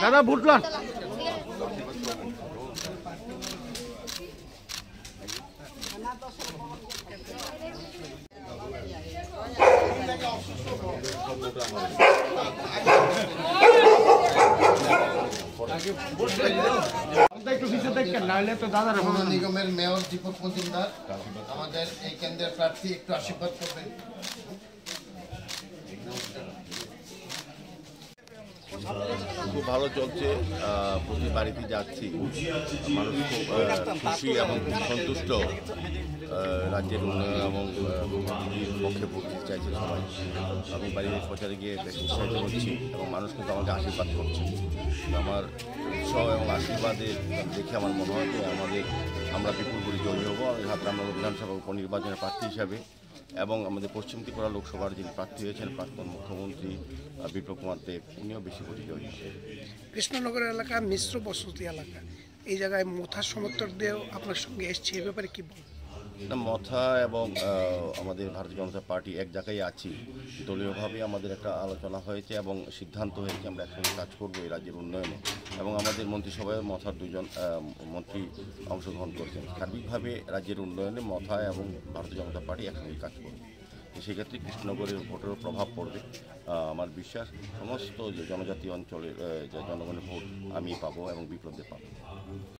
দাদা বুটলাম নিগমের মেয়র দীপক মজুমদার আমাদের এই কেন্দ্রের প্রার্থী, একটু আশীর্বাদ করবেন। খুব ভালো চলছে, প্রতি বাড়িতে যাচ্ছি, মানুষ খুব খুশি এবং সন্তুষ্ট। রাজ্যের উন্নয়ন এবং পক্ষে ভোট চাইছে সবাই। আমি বাড়ির প্রচারে গিয়ে বেশ উৎসাহিত হচ্ছি এবং মানুষ কিন্তু আমাকে আশীর্বাদ করছে। আমার উৎসাহ এবং আশীর্বাদে দেখে আমার মনে হয় যে আমরা বিপুল করে জয়ী হব। রামনগর বিধানসভা উপনির্বাচনের প্রার্থী হিসাবে এবং আমাদের পশ্চিম ত্রিপুরা লোকসভার যিনি প্রার্থী হয়েছেন প্রাক্তন মুখ্যমন্ত্রী বিপ্লব কুমার দেব, উনিও বেশি করে জয়ী হবেন। কৃষ্ণনগর এলাকা মিশ্র বসতি এলাকা, এই জায়গায় মথার সমর্থকদেরও আপনার সঙ্গে এসছে, এ ব্যাপারে কি বলবেন? না, মথা এবং আমাদের ভারতীয় জনতা পার্টি এক জায়গায় আছি। দলীয়ভাবে আমাদের একটা আলোচনা হয়েছে এবং সিদ্ধান্ত হয়েছে আমরা একসঙ্গে কাজ করবো এই রাজ্যের উন্নয়নে। এবং আমাদের মন্ত্রিসভায় মথার দুজন মন্ত্রী অংশগ্রহণ করেছেন। সার্বিকভাবে রাজ্যের উন্নয়নে মথা এবং ভারতীয় জনতা পার্টি একসঙ্গে কাজ করবে। সেক্ষেত্রে কৃষ্ণনগরের ভোটেরও প্রভাব পড়বে। আমার বিশ্বাস সমস্ত যে জনজাতি অঞ্চলের জনগণের ভোট আমি পাবো এবং বিপ্লবদের পাবো।